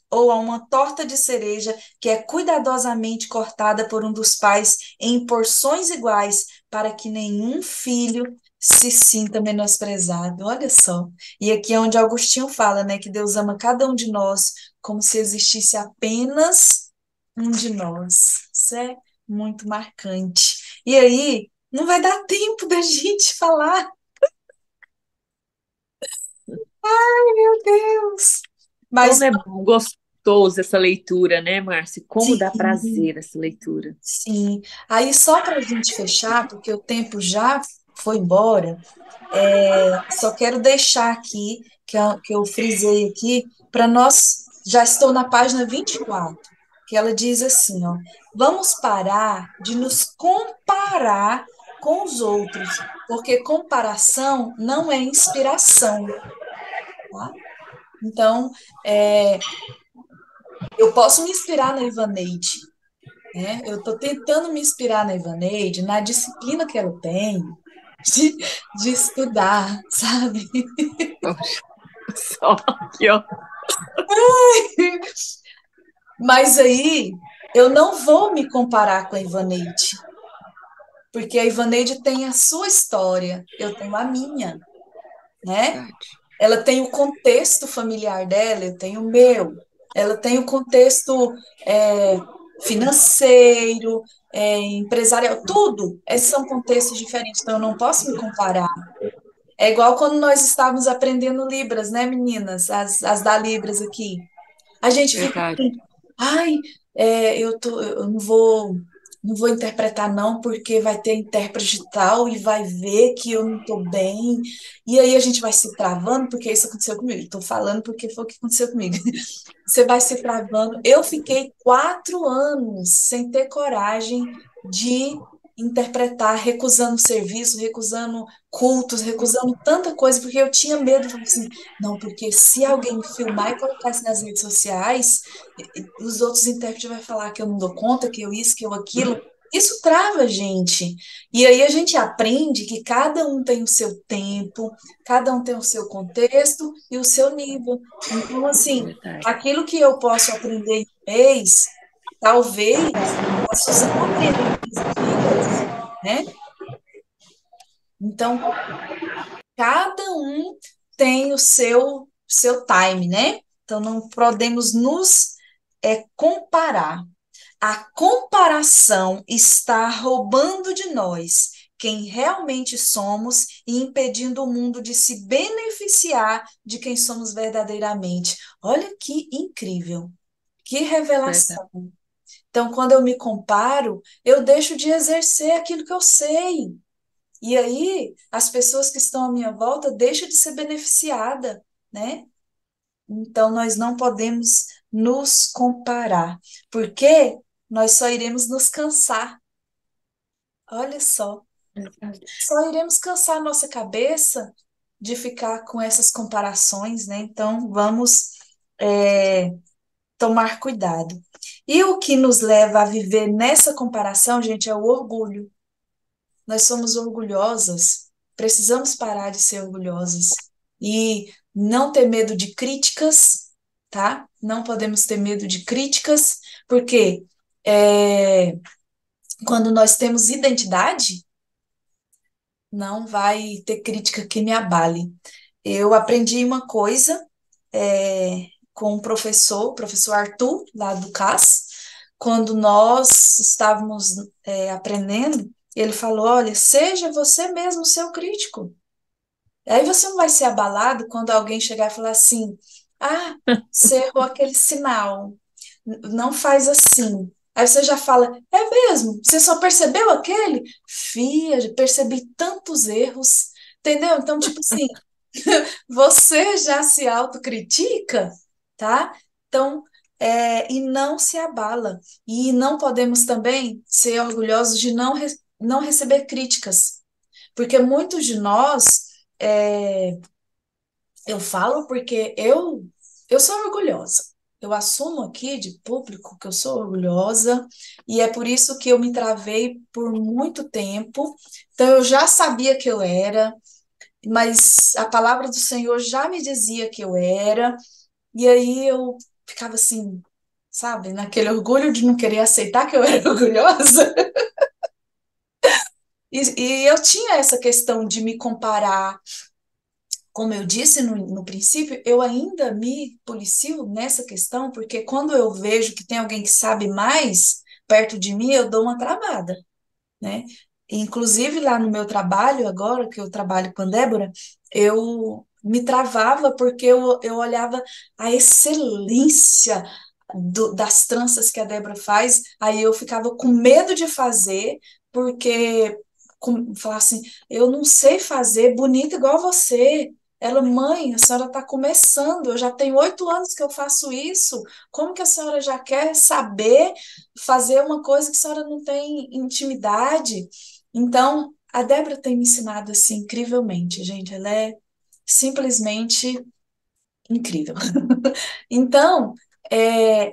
ou a uma torta de cereja que é cuidadosamente cortada por um dos pais em porções iguais para que nenhum filho se sinta menosprezado. Olha só. E aqui é onde Agostinho fala, né, que Deus ama cada um de nós como se existisse apenas um de nós. Isso é muito marcante. E aí, não vai dar tempo da gente falar. Meu Deus! Mas Como é gostoso essa leitura, né, Márcia? Como dá sim, prazer essa leitura. sim. Aí, só para a gente fechar, porque o tempo já foi embora, só quero deixar aqui, que eu frisei aqui, para nós, já estou na página 24, que ela diz assim, ó, vamos parar de nos comparar com os outros, porque comparação não é inspiração, tá? Então, eu posso me inspirar na Ivaneide, né? Eu estou tentando me inspirar na Ivaneide, na disciplina que ela tem de, de estudar, sabe? Poxa, só aqui, ó. Mas aí eu não vou me comparar com a Ivaneide, porque a Ivaneide tem a sua história, eu tenho a minha, né? Verdade. Ela tem o contexto familiar dela, eu tenho o meu. Ela tem o contexto financeiro, empresarial, tudo. Esses são contextos diferentes, então eu não posso me comparar. É igual quando nós estávamos aprendendo Libras, né, meninas? As da Libras aqui. A gente fica Verdade. assim, ai, eu não vou interpretar não, porque vai ter intérprete tal e vai ver que eu não estou bem. E aí a gente vai se travando, porque isso aconteceu comigo. Estou falando porque foi o que aconteceu comigo. Você vai se travando. Eu fiquei 4 anos sem ter coragem de interpretar, recusando serviço, recusando cultos, recusando tanta coisa, porque eu tinha medo, eu falei assim, não, porque se alguém me filmar e colocar isso nas redes sociais, os outros intérpretes vão falar que eu não dou conta, que eu isso, que eu aquilo. Isso trava a gente. E aí a gente aprende que cada um tem o seu tempo, cada um tem o seu contexto e o seu nível. Então, assim, Verdade. aquilo que eu posso aprender em um mês, talvez eu possa não aprender em 15 dias, né? Então, cada um tem o seu time, né? Então, não podemos nos comparar. A comparação está roubando de nós quem realmente somos e impedindo o mundo de se beneficiar de quem somos verdadeiramente. Olha que incrível, que Verdade. revelação. Então, quando eu me comparo, eu deixo de exercer aquilo que eu sei. E aí, as pessoas que estão à minha volta deixam de ser beneficiada, né? Então, nós não podemos nos comparar, porque nós só iremos nos cansar. Olha Verdade. só iremos cansar a nossa cabeça de ficar com essas comparações, né? Então, vamos é, tomar cuidado. E o que nos leva a viver nessa comparação, gente, é o orgulho. Nós somos orgulhosas, precisamos parar de ser orgulhosas e não ter medo de críticas, tá? Não podemos ter medo de críticas, porque é, quando nós temos identidade, não vai ter crítica que me abale. Eu aprendi uma coisa com o professor Arthur, lá do CAS, quando nós estávamos aprendendo, ele falou: olha, seja você mesmo o seu crítico. Aí você não vai ser abalado quando alguém chegar e falar assim: ah, você errou aquele sinal, não faz assim. Aí você já fala: é mesmo? Você só percebeu aquele? Fia, já percebi tantos erros, entendeu? Então, tipo assim, você já se autocritica, tá? Então, e não se abala. E não podemos também ser orgulhosos de não receber críticas, porque muitos de nós, é, eu falo porque eu sou orgulhosa. Eu assumo aqui de público que eu sou orgulhosa e é por isso que eu me travei por muito tempo. Então eu já sabia que eu era, mas a palavra do Senhor já me dizia que eu era, e aí eu ficava assim, sabe, naquele orgulho de não querer aceitar que eu era orgulhosa. E eu tinha essa questão de me comparar. Como eu disse no princípio, eu ainda me policio nessa questão, porque quando eu vejo que tem alguém que sabe mais perto de mim, eu dou uma travada, né? Inclusive lá no meu trabalho, agora que eu trabalho com a Débora, eu me travava porque eu olhava a excelência das tranças que a Débora faz, aí eu ficava com medo de fazer, porque falar assim, eu não sei fazer bonita igual você. Ela, mãe, a senhora está começando, eu já tenho 8 anos que eu faço isso. Como que a senhora já quer saber fazer uma coisa que a senhora não tem intimidade? Então, a Débora tem me ensinado assim incrivelmente, gente. Ela é simplesmente incrível. Então,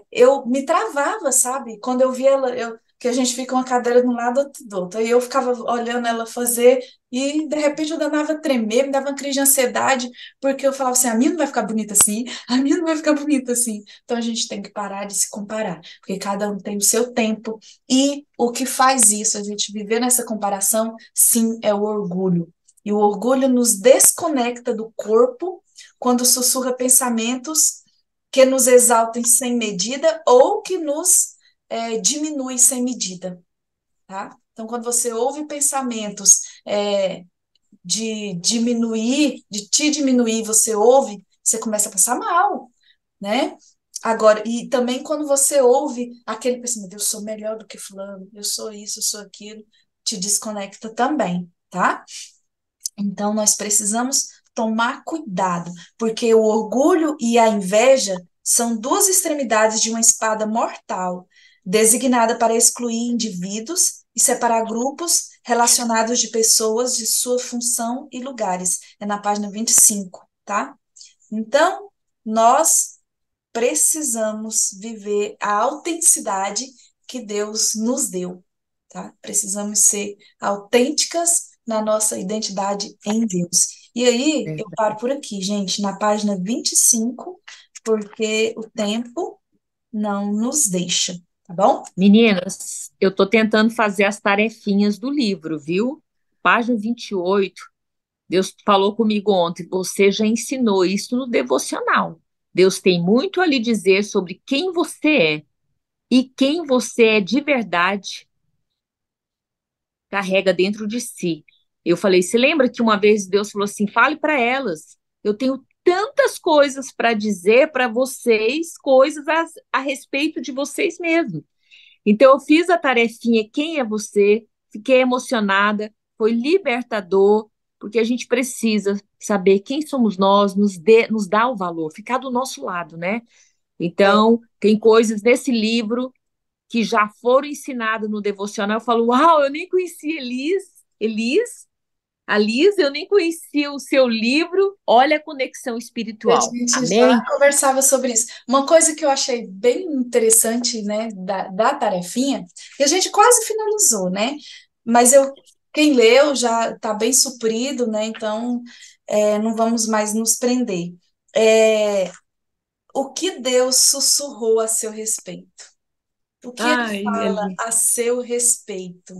eu me travava, sabe? Quando eu via ela, que a gente fica uma cadeira de um lado, outra do outro. Aí eu ficava olhando ela fazer e, de repente, eu danava a tremer, me dava uma crise de ansiedade, porque eu falava assim, a minha não vai ficar bonita assim, a minha não vai ficar bonita assim. Então, a gente tem que parar de se comparar, porque cada um tem o seu tempo. E o que faz isso, a gente viver nessa comparação, sim, é o orgulho. E o orgulho nos desconecta do corpo quando sussurra pensamentos que nos exaltem sem medida ou que nos diminui sem medida, tá? Então, quando você ouve pensamentos de te diminuir, você ouve, você começa a passar mal, né? Agora, e também quando você ouve aquele pensamento, eu sou melhor do que fulano, eu sou isso, eu sou aquilo, te desconecta também, tá? Então, nós precisamos tomar cuidado, porque o orgulho e a inveja são duas extremidades de uma espada mortal. designada para excluir indivíduos e separar grupos relacionados de pessoas de sua função e lugares. É na página 25, tá? Então, nós precisamos viver a autenticidade que Deus nos deu, tá? Precisamos ser autênticas na nossa identidade em Deus. E aí, eu paro por aqui, gente, na página 25, porque o tempo não nos deixa, tá bom? Meninas, eu estou tentando fazer as tarefinhas do livro, viu? Página 28. Deus falou comigo ontem, você já ensinou isso no devocional. Deus tem muito a lhe dizer sobre quem você é e quem você é de verdade carrega dentro de si. Eu falei, se lembra que uma vez Deus falou assim, fale para elas, eu tenho tantas coisas para dizer para vocês, coisas a respeito de vocês mesmos. Então, eu fiz a tarefinha Quem é Você? Fiquei emocionada, foi libertador, porque a gente precisa saber quem somos nós, nos dá o valor, ficar do nosso lado, né? É, Então, tem coisas nesse livro que já foram ensinadas no devocional. Eu falo, uau, eu nem conhecia a Liz, eu nem conhecia o seu livro. Olha a conexão a espiritual. gente já Amém? conversava sobre isso. Uma coisa que eu achei bem interessante, né, da tarefinha, que a gente quase finalizou, né? Mas quem leu já está bem suprido, né? Então, não vamos mais nos prender. É, o que Deus sussurrou a seu respeito? O que ele Ai, fala Eli. a seu respeito?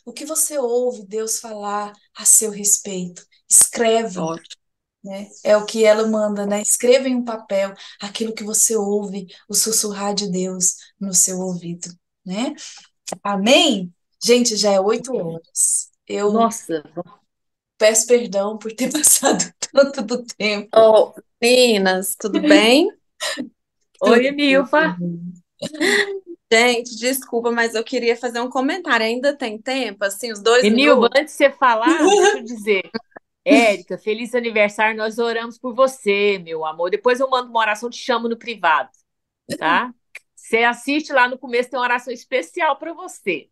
O que você ouve Deus falar a seu respeito? Escreve, Ótimo. né? É o que ela manda, né? Escreva em um papel aquilo que você ouve, o sussurrar de Deus no seu ouvido, né? Amém? Gente, já é 8 horas. Eu Nossa. peço perdão por ter passado tanto do tempo. Ô, meninas, tudo bem? Oi, Nilva. Gente, desculpa, mas eu queria fazer um comentário. Ainda tem tempo, assim, os dois Enilva, minutos? antes de você falar, deixa eu dizer. Érica, feliz aniversário, nós oramos por você, meu amor. Depois eu mando uma oração, te chamo no privado, tá? Você assiste lá no começo, tem uma oração especial para você.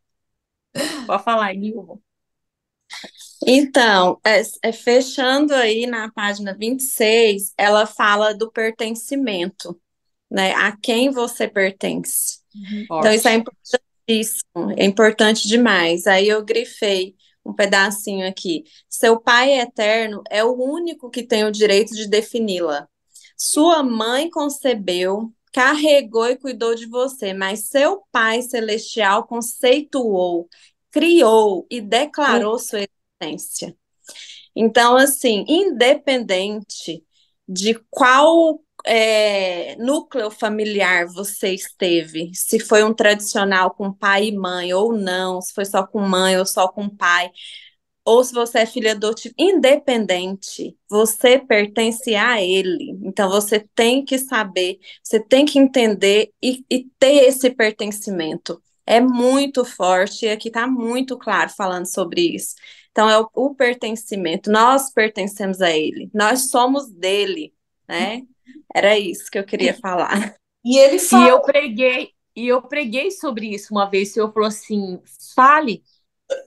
Pode falar, Enilva. Então, fechando aí na página 26, ela fala do pertencimento, né? A quem você pertence. Então, isso é Forte. importantíssimo, é importante demais. Aí eu grifei um pedacinho aqui. Seu pai eterno é o único que tem o direito de defini-la. Sua mãe concebeu, carregou e cuidou de você, mas seu pai celestial conceituou, criou e declarou sua existência. Então, assim, independente de qual núcleo familiar você esteve, se foi um tradicional com pai e mãe ou não, se foi só com mãe ou só com pai, ou se você é filha adotiva, independente, você pertence a ele. Então você tem que saber, você tem que entender e ter esse pertencimento. É muito forte e aqui está muito claro falando sobre isso. Então é o pertencimento. Nós pertencemos a ele. Nós somos dele, né? Era isso que eu queria falar. E ele E fala, eu preguei sobre isso uma vez. O Senhor falou assim: fale.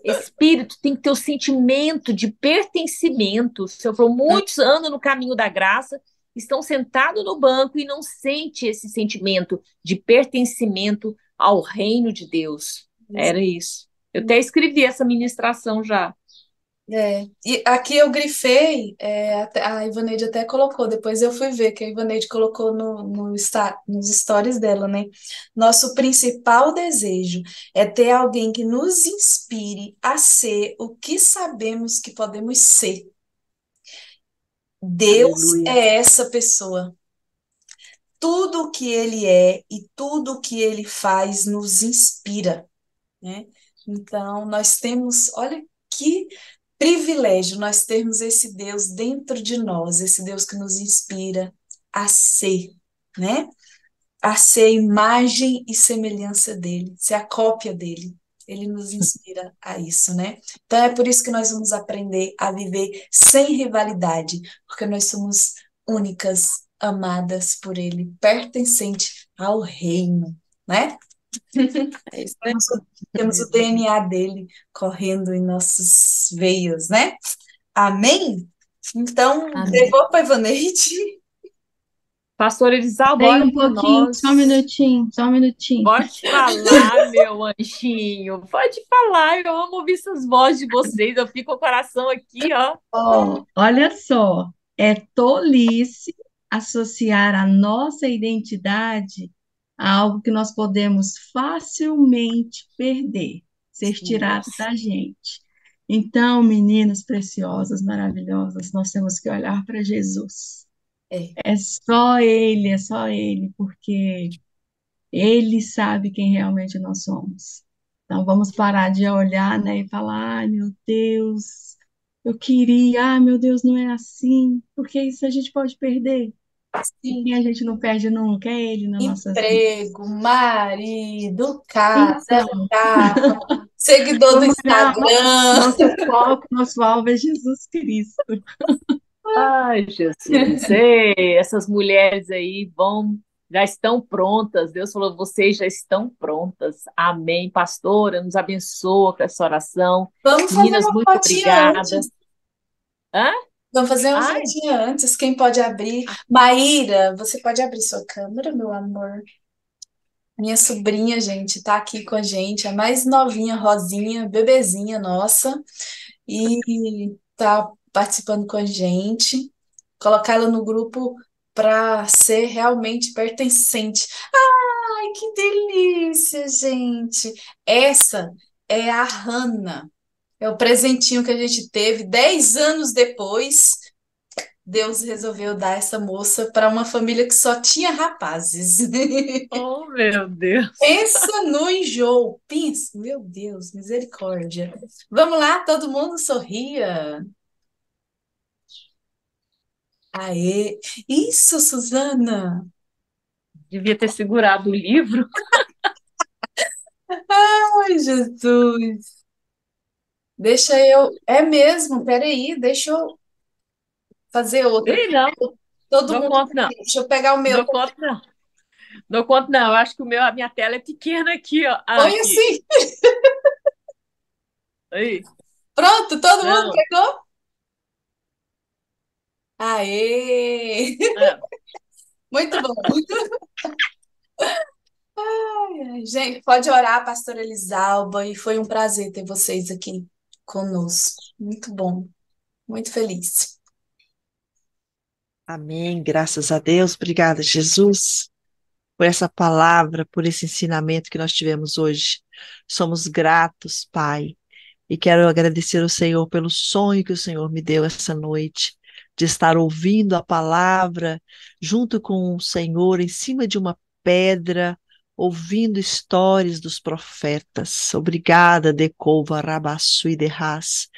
Espírito tem que ter o sentimento de pertencimento. O Senhor falou, muitos andam no caminho da graça, estão sentados no banco e não sente esse sentimento de pertencimento ao reino de Deus. Era isso. Eu até escrevi essa ministração já. E aqui eu grifei, a Ivaneide até colocou, depois eu fui ver que a Ivaneide colocou nos stories dela, né? Nosso principal desejo é ter alguém que nos inspire a ser o que sabemos que podemos ser. Deus Aleluia. é essa pessoa. Tudo o que ele é e tudo o que ele faz nos inspira, né? Então, nós temos, olha que privilégio nós termos esse Deus dentro de nós, esse Deus que nos inspira a ser, né? A ser a imagem e semelhança dele, ser a cópia dele. Ele nos inspira a isso, né? Então é por isso que nós vamos aprender a viver sem rivalidade, porque nós somos únicas, amadas por ele, pertencente ao reino, né? É isso aí. Temos o DNA dele correndo em nossas veias, né? Amém? Então, Amém. devolvo para a Ivaneide. Pastora Elisalba, Tem ora um por pouquinho, só um nós. minutinho, só um minutinho. Pode falar, meu anjinho. Pode falar. Eu amo ouvir essas vozes de vocês. Eu fico com o coração aqui, ó. Ó, olha só, é tolice associar a nossa identidade a algo que nós podemos facilmente perder, ser tirado Nossa. da gente. Então, meninas preciosas, maravilhosas, nós temos que olhar para Jesus. É, É só Ele, porque Ele sabe quem realmente nós somos. Então vamos parar de olhar, né, e falar, ai meu Deus, eu queria, ai meu Deus, não é assim, porque isso a gente pode perder. E sim. quem a gente não perde nunca é Ele nas nossas vidas. Emprego, marido, casa, Então, carro, seguidor do vamos olhar, Instagram. nosso alvo é Jesus Cristo. Ai, Jesus. Ei, essas mulheres aí vão, já estão prontas. Deus falou, vocês já estão prontas. Amém. Pastora, nos abençoa com essa oração. Vamos fazer Meninas, uma muito fotinha obrigada. antes. Hã? Vamos fazer uma Ai, fotinha antes. Quem pode abrir? Maíra, você pode abrir sua câmera, meu amor? Minha sobrinha, gente, tá aqui com a gente, a mais novinha, Rosinha, bebezinha nossa, e tá participando com a gente. Colocar ela no grupo para ser realmente pertencente. Ai, que delícia, gente! Essa é a Hannah. É o presentinho que a gente teve 10 anos depois. Deus resolveu dar essa moça para uma família que só tinha rapazes. oh, meu Deus. Pensa no enjoo. Pensa, meu Deus, misericórdia. Vamos lá, todo mundo sorria. Aê! Isso, Suzana! Devia ter segurado o livro. Ai, Jesus! Deixa eu. É mesmo, peraí, deixa eu fazer outra. Ei, não, Todo não mundo. conto, não. Deixa eu pegar o meu. Não conto, não. Não conto, não. Eu acho que a minha tela é pequena aqui, ó. Ah, Põe aqui. assim. Aí. Pronto, todo mundo Não. pegou? Aê! Ah, Muito bom. Ai, gente, pode orar, pastora Elisalba, e foi um prazer ter vocês aqui conosco. Muito bom, muito feliz. Amém, graças a Deus. Obrigada, Jesus, por essa palavra, por esse ensinamento que nós tivemos hoje. Somos gratos, Pai, e quero agradecer ao Senhor pelo sonho que o Senhor me deu essa noite, de estar ouvindo a palavra junto com o Senhor em cima de uma pedra, ouvindo histórias dos profetas. Obrigada, Decova Rabassu e Derras.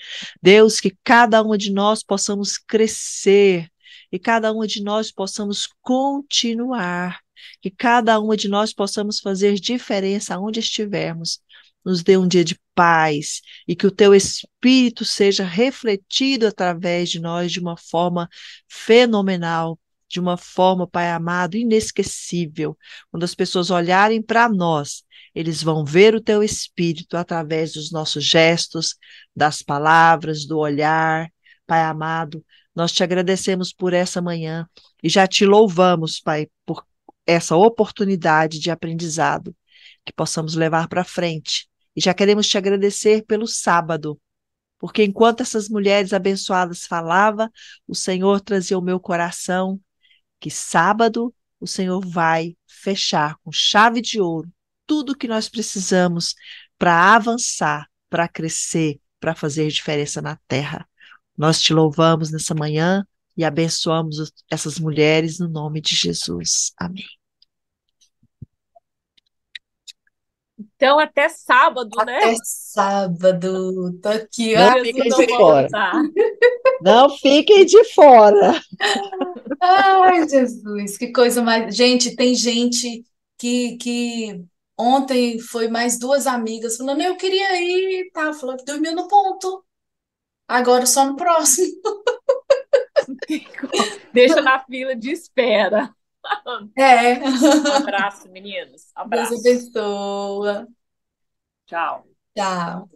Deus, que cada uma de nós possamos crescer e cada uma de nós possamos continuar, que cada uma de nós possamos fazer diferença aonde estivermos. Nos dê um dia de paz e que o teu Espírito seja refletido através de nós de uma forma fenomenal, de uma forma, Pai amado, inesquecível. Quando as pessoas olharem para nós, eles vão ver o teu Espírito através dos nossos gestos, das palavras, do olhar. Pai amado, nós te agradecemos por essa manhã e já te louvamos, Pai, por essa oportunidade de aprendizado que possamos levar para frente. E já queremos te agradecer pelo sábado, porque enquanto essas mulheres abençoadas falavam, o Senhor trazia ao meu coração que sábado o Senhor vai fechar com chave de ouro tudo o que nós precisamos para avançar, para crescer, para fazer diferença na terra. Nós te louvamos nessa manhã e abençoamos essas mulheres no nome de Jesus. Amém. então, até sábado, né? Até sábado. Tô aqui. Não Ai, Jesus fiquem não de fora. voltar. Não fiquem de fora. ai, Jesus, que coisa mais. Gente, tem gente que ontem foi mais duas amigas falando, eu queria ir, tá? Falou que dormiu no ponto. Agora só no próximo. Deixa na fila de espera. É. Um abraço, meninos. Deus Abraço. abençoa. Tchau. Tchau.